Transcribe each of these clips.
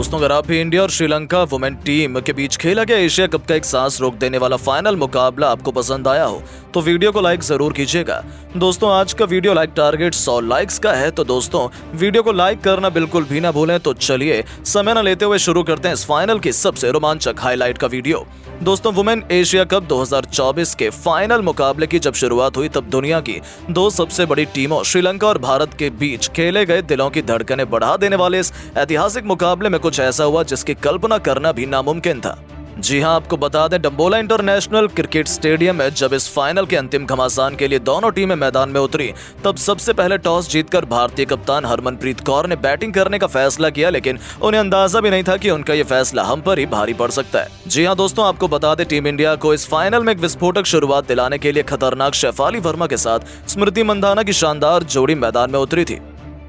दोस्तों, अगर आप भी इंडिया और श्रीलंका वुमेन टीम के बीच खेला गया एशिया कप का एक सांस रोक देने वाला फाइनल मुकाबला आपको पसंद आया हो तो वीडियो को लाइक जरूर कीजिएगा। दोस्तों, आज का वीडियो लाइक टारगेट 100 लाइक्स का है, तो दोस्तों वीडियो को लाइक करना बिल्कुल भी ना भूलें। तो चलिए समय न लेते हुए शुरू करते हैं इस फाइनल की सबसे रोमांचक हाईलाइट का वीडियो। दोस्तों, वुमेन एशिया कप 2024 के फाइनल मुकाबले की जब शुरुआत हुई तब दुनिया की दो सबसे बड़ी टीमों श्रीलंका और भारत के बीच खेले गए दिलों की धड़कनें बढ़ा देने वाले इस ऐतिहासिक मुकाबले में कुछ ऐसा हुआ जिसकी कल्पना करना भी नामुमकिन था। जी हां, आपको बता दें, डंबोला इंटरनेशनल क्रिकेट स्टेडियम में जब इस फाइनल के अंतिम घमासान के लिए दोनों टीमें मैदान में उतरी तब सबसे पहले टॉस जीतकर भारतीय कप्तान हरमनप्रीत कौर ने बैटिंग करने का फैसला किया, लेकिन उन्हें अंदाजा भी नहीं था कि उनका ये फैसला हम पर ही भारी पड़ सकता है। जी हां दोस्तों, आपको बता दें, टीम इंडिया को इस फाइनल में एक विस्फोटक शुरुआत दिलाने के लिए खतरनाक शेफाली वर्मा के साथ स्मृति मंधाना की शानदार जोड़ी मैदान में उतरी थी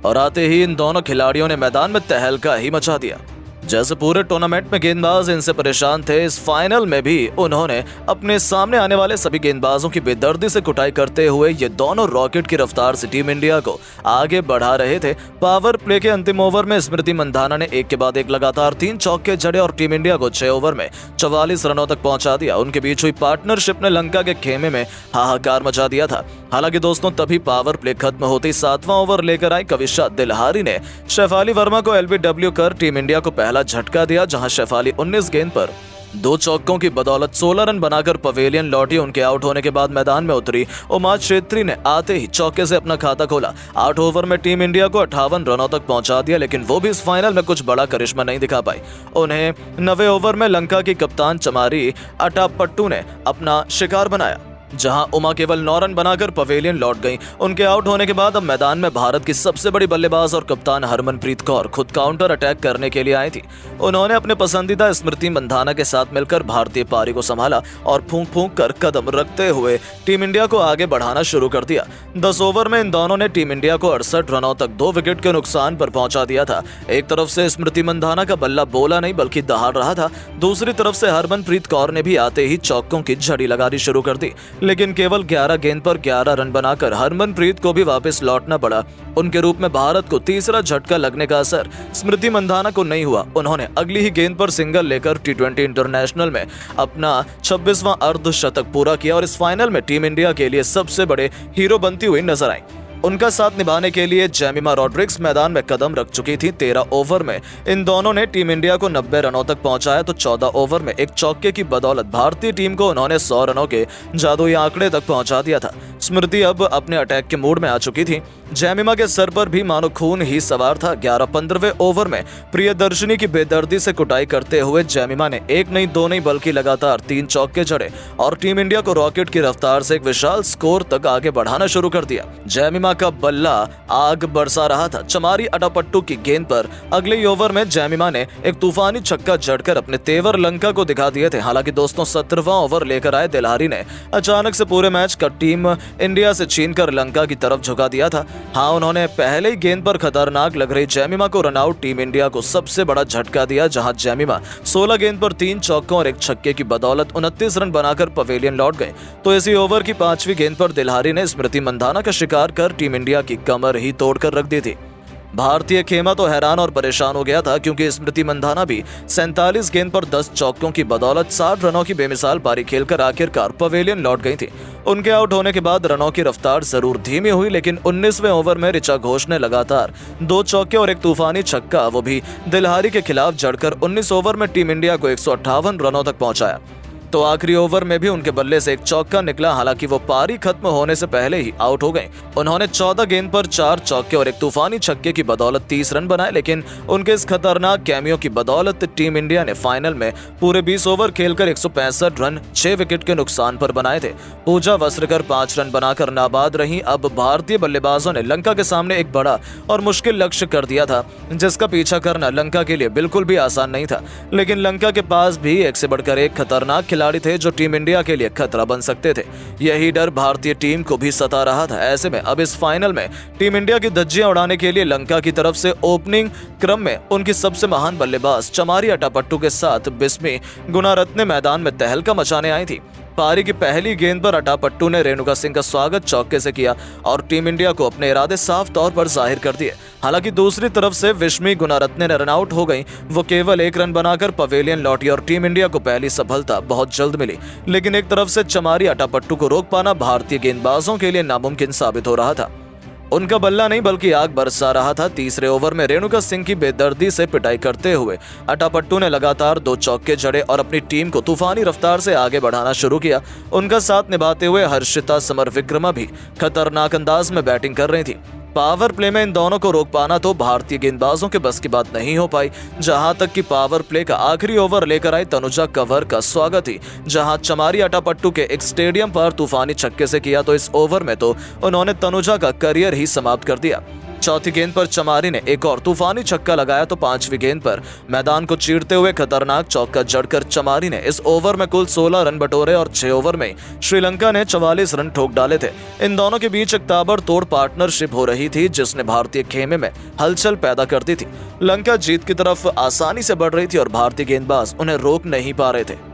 और आते ही इन दोनों खिलाड़ियों ने मैदान में तहलका ही मचा दिया। जैसे पूरे टूर्नामेंट में गेंदबाज इनसे परेशान थे, इस फाइनल में भी उन्होंने अपने सामने आने वाले सभी गेंदबाजों की बेदर्दी से कुटाई करते हुए ये दोनों रॉकेट की रफ्तार से टीम इंडिया को आगे बढ़ा रहे थे। पावर प्ले के अंतिम ओवर में स्मृति मंधाना ने एक के बाद एक लगातार 3 चौके जड़े और टीम इंडिया को 6 ओवर में 44 रनों तक पहुंचा दिया। उनके बीच हुई पार्टनरशिप ने लंका के खेमे में हाहाकार मचा दिया था। हालांकि दोस्तों, तभी पावर प्ले खत्म होते ही 7वां ओवर लेकर आई कविशा दिलहारी ने शेफाली वर्मा को एलबीडब्ल्यू कर टीम इंडिया को पहला झटका दिया, जहां शेफाली 19 गेंद पर 2 चौकों की बदौलत 16 रन बनाकर पवेलियन लौटी। उनके आउट होने के बाद मैदान में उतरी उमा छेत्री ने आते ही चौके से अपना खाता खोला। 8 ओवर में टीम इंडिया को 58 रनों तक पहुंचा दिया, लेकिन वो भी इस फाइनल में कुछ बड़ा करिश्मा नहीं दिखा पाई। उन्हें 90 ओवर में लंका की कप्तान चमारी अटापट्टू ने अपना शिकार बनाया, जहां उमा केवल 9 रन बनाकर पवेलियन लौट गईं। उनके आउट होने के बाद अब मैदान में भारत की सबसे बड़ी बल्लेबाज और कप्तान हरमनप्रीत कौर खुद काउंटर अटैक करने के लिए आई थी। उन्होंने अपने पसंदीदा स्मृति मंधाना के साथ मिलकर भारतीय पारी को संभाला और फूंक फूंक कर कदम रखते हुए टीम इंडिया को आगे बढ़ाना शुरू कर दिया। 10 ओवर में इन दोनों ने टीम इंडिया को 68 रनों तक 2 विकेट के नुकसान पर पहुंचा दिया था। एक तरफ से स्मृति मंधाना का बल्ला बोला नहीं बल्कि दहाड़ रहा था, दूसरी तरफ से हरमनप्रीत कौर ने भी आते ही चौकों की झड़ी लगानी शुरू कर दी, लेकिन केवल 11 गेंद पर 11 रन बनाकर हरमनप्रीत को भी वापस लौटना पड़ा। उनके रूप में भारत को तीसरा झटका लगने का असर स्मृति मंधाना को नहीं हुआ। उन्होंने अगली ही गेंद पर सिंगल लेकर T20 इंटरनेशनल में अपना 26वां अर्धशतक पूरा किया और इस फाइनल में टीम इंडिया के लिए सबसे बड़े हीरो बनती हुई नजर आई। उनका साथ निभाने के लिए जेमिमा रॉड्रिग्स मैदान में कदम रख चुकी थी। 13 ओवर में इन दोनों ने टीम इंडिया को 90 रनों तक पहुंचाया, तो 14 ओवर में एक चौके की बदौलत भारतीय टीम को उन्होंने 100 रनों के जादुई आंकड़े तक पहुंचा दिया था। स्मृति अब अपने अटैक के मूड में आ चुकी थी। जेमिमा के सर पर भी मानो खून ही सवार था। 11-15वें ओवर में प्रियदर्शनी की बेदर्दी से कुटाई करते हुए जेमिमा ने 1 नहीं 2 नहीं बल्कि लगातार 3 चौके जड़े और टीम इंडिया को रॉकेट की रफ्तार से एक विशाल स्कोर तक आगे बढ़ाना शुरू कर दिया। जेमिमा का बल्ला आग बरसा रहा था। चमारी अटापट्टू की गेंद पर अगले ओवर में जेमिमा ने एक तूफानी छक्का जड़कर अपने तेवर लंका को दिखा दिए थे। हालांकि दोस्तों, 17वां ओवर लेकर आए दिलहारी ने अचानक से पूरे मैच का टीम इंडिया से छीनकर लंका की तरफ झुका दिया था। हाँ, उन्होंने पहले ही गेंद पर खतरनाक लग रही जेमिमा को रन आउट टीम इंडिया को सबसे बड़ा झटका दिया, जहां जेमिमा 16 गेंद पर 3 चौकों और एक छक्के की बदौलत 29 रन बनाकर पवेलियन लौट गए। तो इसी ओवर की 5वीं गेंद पर दिलहारी ने स्मृति मंधाना का शिकार कर टीम इंडिया की कमर ही तोड़कर रख दी थी। भारतीय खेमा तो हैरान और परेशान हो गया था, क्योंकि स्मृति मंधाना भी 47 गेंद पर 10 चौकों की बदौलत 60 रनों की बेमिसाल पारी खेलकर आखिरकार पवेलियन लौट गई थी। उनके आउट होने के बाद रनों की रफ्तार जरूर धीमी हुई, लेकिन 19वें ओवर में ऋचा घोष ने लगातार 2 चौके और एक तूफानी छक्का, वो भी दिलहारी के खिलाफ जड़कर 19 ओवर में टीम इंडिया को 158 रनों तक पहुंचाया। तो आखिरी ओवर में भी उनके बल्ले से एक चौका निकला। हालांकि वो पारी खत्म होने से पहले ही आउट हो गए। उन्होंने 14 गेंद पर 4 चौके और एक तूफानी छक्के की बदौलत 30 रन बनाए, लेकिन उनके इस खतरनाक कैमियो की बदौलत टीम इंडिया ने फाइनल में पूरे 20 ओवर खेलकर 165 रन 6 विकेट के नुकसान पर बनाए थे। पूजा वस्त्रकर 5 रन बनाकर नाबाद रही। अब भारतीय बल्लेबाजों ने लंका के सामने एक बड़ा और मुश्किल लक्ष्य कर दिया था, जिसका पीछा करना लंका के लिए बिल्कुल भी आसान नहीं था। लेकिन लंका के पास भी एक से बढ़कर एक खतरनाक खिलाड़ी थे जो टीम इंडिया के लिए खतरा बन सकते थे। यही डर भारतीय टीम को भी सता रहा था। ऐसे में अब इस फाइनल में टीम इंडिया की धज्जियां उड़ाने के लिए लंका की तरफ से ओपनिंग क्रम में उनकी सबसे महान बल्लेबाज चमारी अटापट्टू के साथ बिस्मी गुणारत्ने मैदान में तहलका मचाने आई थी। पारी की पहली गेंद पर अटापट्टू ने रेणुका सिंह का स्वागत चौके से किया और टीम इंडिया को अपने इरादे साफ तौर पर जाहिर कर दिए। हालांकि दूसरी तरफ से विश्मी गुणारत्ने ने रनआउट हो गई। वो केवल 1 रन बनाकर पवेलियन लौटी और टीम इंडिया को पहली सफलता बहुत जल्द मिली। लेकिन एक तरफ से चमारी अटापट्टू को रोक पाना भारतीय गेंदबाजों के लिए नामुमकिन साबित हो रहा था। उनका बल्ला नहीं बल्कि आग बरसा रहा था। तीसरे ओवर में रेणुका सिंह की बेदर्दी से पिटाई करते हुए अटापट्टू ने लगातार 2 चौके जड़े और अपनी टीम को तूफानी रफ्तार से आगे बढ़ाना शुरू किया। उनका साथ निभाते हुए हर्षिता समर विक्रमा भी खतरनाक अंदाज में बैटिंग कर रही थी। पावर प्ले में इन दोनों को रोक पाना तो भारतीय गेंदबाजों के बस की बात नहीं हो पाई। जहां तक कि पावर प्ले का आखिरी ओवर लेकर आई तनुजा कंवर का स्वागत ही जहां चमारी अटापट्टू के एक स्टेडियम पर तूफानी छक्के से किया, तो इस ओवर में तो उन्होंने तनुजा का करियर ही समाप्त कर दिया। चौथी गेंद पर चमारी ने एक और तूफानी छक्का लगाया तो 5वीं गेंद पर मैदान को चीरते हुए खतरनाक चौका जड़कर चमारी ने इस ओवर में कुल 16 रन बटोरे और 6 ओवर में श्रीलंका ने 44 रन ठोक डाले थे। इन दोनों के बीच एक ताबड़तोड़ पार्टनरशिप हो रही थी जिसने भारतीय खेमे में हलचल पैदा कर दी थी। लंका जीत की तरफ आसानी से बढ़ रही थी और भारतीय गेंदबाज उन्हें रोक नहीं पा रहे थे।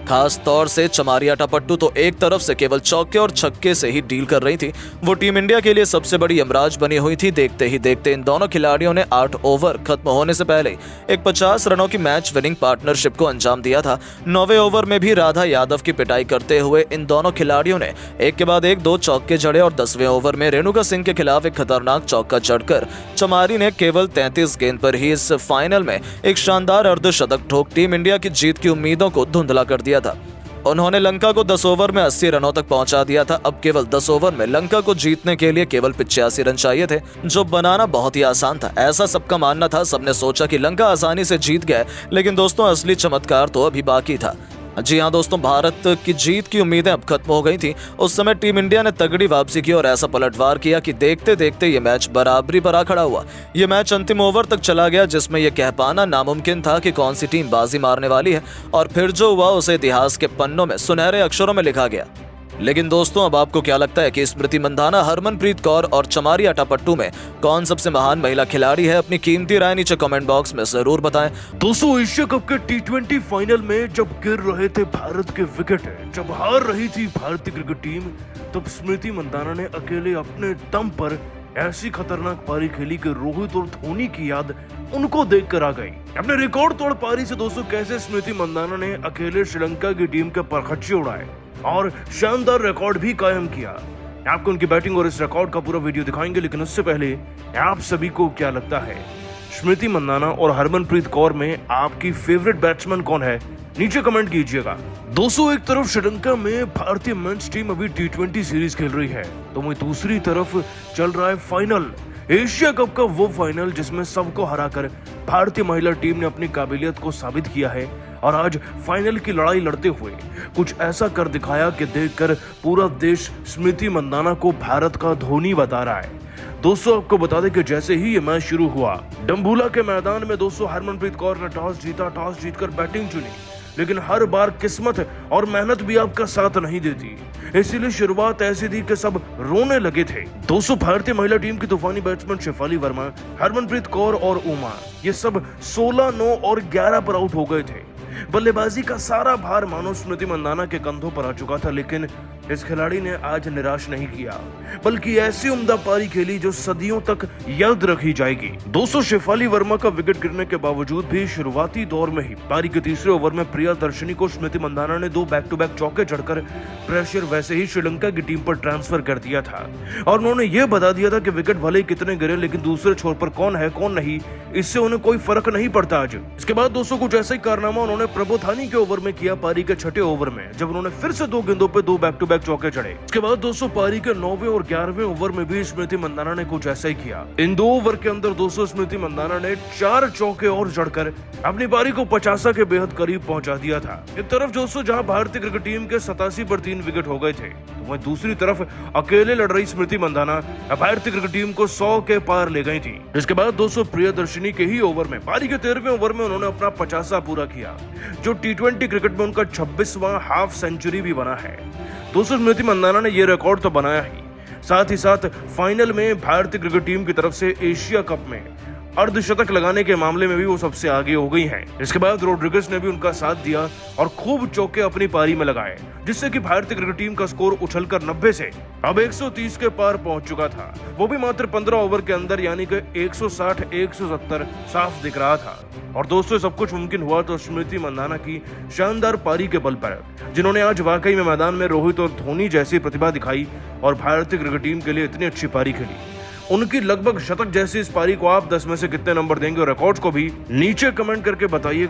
खास तौर से चमारी अटापट्टू तो एक तरफ से केवल चौके और छक्के से ही डील कर रही थी। वो टीम इंडिया के लिए सबसे बड़ी यमराज बनी हुई थी। देखते ही देखते इन दोनों खिलाड़ियों ने 8 ओवर खत्म होने से पहले एक 50 रनों की मैच विनिंग पार्टनरशिप को अंजाम दिया था। 9वें ओवर में भी राधा यादव की पिटाई करते हुए इन दोनों खिलाड़ियों ने एक के बाद एक 2 चौके जड़े और 10वें ओवर में रेणुका सिंह के खिलाफ एक खतरनाक चौका जड़कर चमारी ने केवल 33 गेंद पर ही इस फाइनल में एक शानदार अर्धशतक ठोक टीम इंडिया की जीत की उम्मीदों को धुंधला कर दिया था। उन्होंने लंका को 10 ओवर में 80 रनों तक पहुंचा दिया था। अब केवल 10 ओवर में लंका को जीतने के लिए केवल 85 रन चाहिए थे, जो बनाना बहुत ही आसान था। ऐसा सबका मानना था। सबने सोचा कि लंका आसानी से जीत गए, लेकिन दोस्तों असली चमत्कार तो अभी बाकी था। जी हाँ दोस्तों, भारत की जीत की उम्मीदें अब खत्म हो गई थी। उस समय टीम इंडिया ने तगड़ी वापसी की और ऐसा पलटवार किया कि देखते देखते ये मैच बराबरी पर आ खड़ा हुआ। ये मैच अंतिम ओवर तक चला गया जिसमें यह कह पाना नामुमकिन था कि कौन सी टीम बाजी मारने वाली है, और फिर जो हुआ उसे इतिहास के पन्नों में सुनहरे अक्षरों में लिखा गया। लेकिन दोस्तों, अब आपको क्या लगता है कि स्मृति मंधाना, हरमनप्रीत कौर और चमारी अटापट्टू में कौन सबसे महान महिला खिलाड़ी है? अपनी कीमती राय नीचे कमेंट बॉक्स में जरूर बताएं। दोस्तों, एशिया कप के T20 फाइनल में जब गिर रहे थे भारत के विकेट, जब हार रही थी भारतीय क्रिकेट टीम, तब स्मृति मंधाना ने अकेले अपने दम पर ऐसी खतरनाक पारी खेली कि रोहित और धोनी की याद उनको देखकर आ गई। अपने रिकॉर्ड तोड़ पारी से दोस्तों कैसे स्मृति मंधाना ने अकेले श्रीलंका की टीम के परखच्चे उड़ाए और शानदार रिकॉर्ड भी कायम किया। आपको उनकी बैटिंग और इस रिकॉर्ड का पूरा वीडियो दिखाएंगे, लेकिन उससे पहले आप सभी को क्या लगता है, स्मृति मंधाना और हरमनप्रीत कौर में आपकी फेवरेट बैट्समैन कौन है? नीचे कमेंट कीजिएगा। दोस्तों, एक तरफ श्रीलंका में भारतीय मेंस टीम अभी T20 सीरीज खेल रही है, तो वहीं दूसरी तरफ चल रहा है फाइनल, एशिया कप का वो फाइनल जिसमें सबको हराकर भारतीय महिला टीम ने अपनी काबिलियत को साबित किया है और आज फाइनल की लड़ाई लड़ते हुए कुछ ऐसा कर दिखाया कि देखकर पूरा देश स्मृति मंधाना को भारत का धोनी बता रहा है। दोस्तों, आपको बता दें कि जैसे ही ये मैच शुरू हुआ, डम्बूला के मैदान में दोस्तों हरमनप्रीत कौर ने टॉस जीता। टॉस जीतकर बैटिंग चुनी, लेकिन हर बार किस्मत और मेहनत भी आपका साथ नहीं देती, इसीलिए शुरुआत ऐसी थी कि सब रोने लगे थे। दोस्तों, भारतीय महिला टीम की तूफानी बैट्समैन शेफाली वर्मा, हरमनप्रीत कौर और उमा, ये सब 16, 9 और 11 पर आउट हो गए थे। बल्लेबाजी का सारा भार मानो स्मृति मंधाना के कंधों पर आ चुका था, लेकिन इस खिलाड़ी ने आज निराश नहीं किया, बल्कि ऐसी उम्दा पारी खेली जो सदियों तक याद रखी जाएगी। दोस्तों, शेफाली वर्मा का विकेट गिरने के बावजूद भी शुरुआती दौर में ही पारी के तीसरे ओवर में प्रियदर्शनी को स्मृति मंधाना ने 2 बैक टू बैक चौके चढ़कर प्रेशर वैसे ही श्रीलंका की टीम पर ट्रांसफर कर दिया था और उन्होंने ये बता दिया था कि विकेट भले ही कितने गिरे, लेकिन दूसरे छोर पर कौन है कौन नहीं, इससे उन्हें कोई फर्क नहीं पड़ता आज। इसके बाद दोस्तों कुछ ऐसा ही कारनामा उन्होंने प्रबोधानी के ओवर में किया पारी के 6ठे ओवर में, जब उन्होंने फिर से 2 गेंदों पे 2 बैक टू बैक चौके चढ़े। इसके बाद दोस्तों पारी के 9वें और 11वें ओवर में भी स्मृति मंधाना ने कुछ ऐसा ही किया। इन 2 ओवर के अंदर दोस्तों स्मृति मंधाना ने 4 चौके और जड़कर अपनी पारी को 50 के बेहद करीब पहुंचा दिया था। एक तरफ दोस्तों जहां भारतीय क्रिकेट टीम के 87 पर 3 विकेट हो गए थे, तो वहीं दूसरी तरफ अकेले लड़ रही स्मृति मंधाना भारतीय क्रिकेट टीम को 100 के पार ले गई थी। इसके बाद दोस्तों प्रियदर्शनी के ही ओवर में पारी के 13वें ओवर में उन्होंने अपना 50 पूरा किया, जो T20 क्रिकेट में उनका 26वां हाफ सेंचुरी भी बना है। दोस्तों स्मृति मंधाना ने यह रिकॉर्ड तो बनाया ही, साथ ही साथ फाइनल में भारतीय क्रिकेट टीम की तरफ से एशिया कप में अर्धशतक लगाने के मामले में भी वो सबसे आगे हो गई हैं। इसके बाद रोड्रिगेज ने भी उनका साथ दिया और खूब चौके अपनी पारी में लगाए, जिससे कि भारतीय क्रिकेट टीम का स्कोर उछलकर 90 से अब 130 के पार पहुंच चुका था, वो भी मात्र 15 ओवर के अंदर, यानी कि 160-170 साफ दिख रहा था। और दोस्तों सब कुछ मुमकिन हुआ तो स्मृति मंदाना की शानदार पारी के बल पर, जिन्होंने आज वाकई में मैदान में रोहित और धोनी जैसी प्रतिभा दिखाई और भारतीय क्रिकेट टीम के लिए इतनी अच्छी पारी खेली। उनकी लगभग शतक जैसी इस पारी को आप 10 में से कितने नंबर देंगे और रिकॉर्ड्स को भी नीचे कमेंट करके बताइएगा।